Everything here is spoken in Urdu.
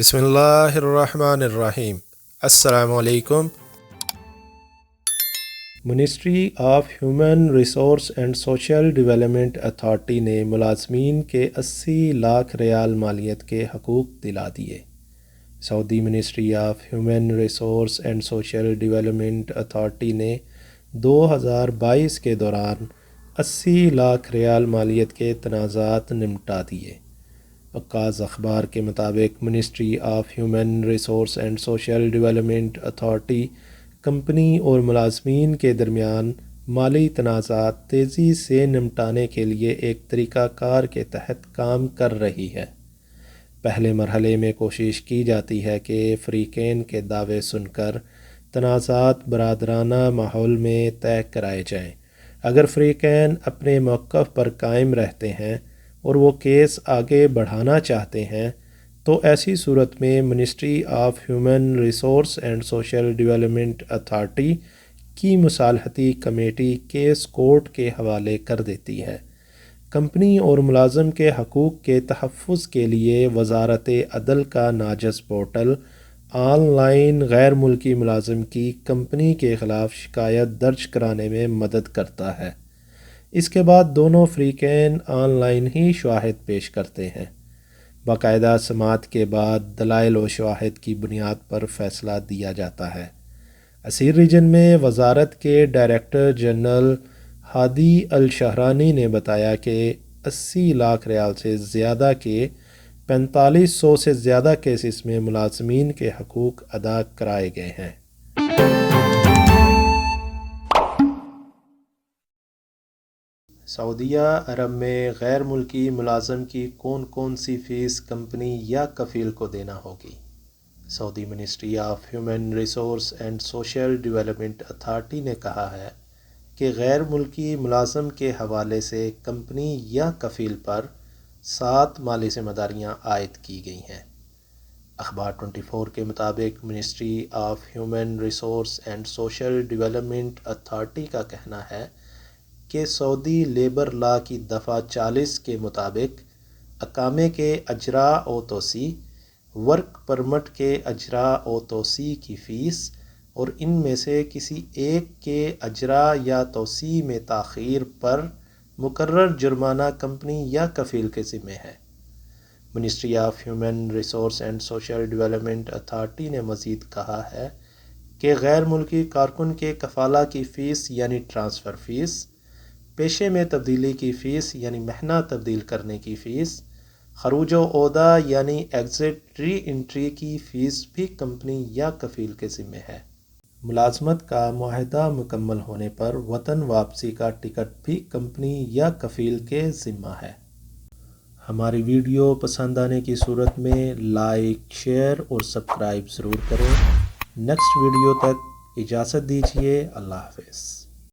بسم اللہ الرحمن الرحیم۔ السلام علیکم۔ Ministry of human resource and social development authority نے ملازمین کے 80 لاکھ ریال مالیت کے حقوق دلا دیے۔ Saudi ministry of human resource and social development authority نے 2022 کے دوران 80 لاکھ ریال مالیت کے تنازعات نمٹا دیے۔ عکاظ اخبار کے مطابق ministry of human resource and social development authority company اور ملازمین کے درمیان مالی تنازعات تیزی سے نمٹانے کے لیے ایک طریقہ کار کے تحت کام کر رہی ہے۔ پہلے مرحلے میں کوشش کی جاتی ہے کہ فریقین کے دعوے سن کر تنازعات برادرانہ ماحول میں طے کرائے جائیں۔ اگر فریقین اپنے موقف پر قائم رہتے ہیں اور وہ کیس آگے بڑھانا چاہتے ہیں تو ایسی صورت میں ministry of human resource and social development authority کی مصالحتی کمیٹی کیس کورٹ کے حوالے کر دیتی ہے۔ کمپنی اور ملازم کے حقوق کے تحفظ کے لیے وزارت عدل کا ناجز پورٹل آن لائن غیر ملکی ملازم کی کمپنی کے خلاف شکایت درج کرانے میں مدد کرتا ہے۔ اس کے بعد دونوں فریقین آن لائن ہی شواہد پیش کرتے ہیں۔ باقاعدہ سماعت کے بعد دلائل و شواہد کی بنیاد پر فیصلہ دیا جاتا ہے۔ اسیر ریجن میں وزارت کے ڈائریکٹر جنرل ہادی الشہرانی نے بتایا کہ 80 لاکھ ریال سے زیادہ کے 4500 سے زیادہ کیسز میں ملازمین کے حقوق ادا کرائے گئے ہیں۔ سعودیہ عرب میں غیر ملکی ملازم کی کون کون سی فیس کمپنی یا کفیل کو دینا ہوگی؟ Saudi ministry of human resource and social development authority نے کہا ہے کہ غیر ملکی ملازم کے حوالے سے کمپنی یا کفیل پر 7 مالی ذمہ داریاں عائد کی گئی ہیں۔ اخبار 24 کے مطابق ministry of human resource and social development authority کا کہنا ہے کہ سعودی لیبر لا کی دفعہ 40 کے مطابق اقامے کے اجراء و توسیع، ورک پرمٹ کے اجراء و توسیع کی فیس اور ان میں سے کسی ایک کے اجراء یا توسیع میں تاخیر پر مقرر جرمانہ کمپنی یا کفیل کے ذمہ ہے۔ Ministry of human resource and social development authority نے مزید کہا ہے کہ غیر ملکی کارکن کے کفالہ کی فیس یعنی ٹرانسفر فیس، پیشے میں تبدیلی کی فیس یعنی مہنہ تبدیل کرنے کی فیس، خروج و عودہ یعنی ایگزٹ ری انٹری کی فیس بھی کمپنی یا کفیل کے ذمہ ہے۔ ملازمت کا معاہدہ مکمل ہونے پر وطن واپسی کا ٹکٹ بھی کمپنی یا کفیل کے ذمہ ہے۔ ہماری ویڈیو پسند آنے کی صورت میں لائک، شیئر اور سبسکرائب ضرور کریں۔ نیکسٹ ویڈیو تک اجازت دیجیے۔ اللہ حافظ۔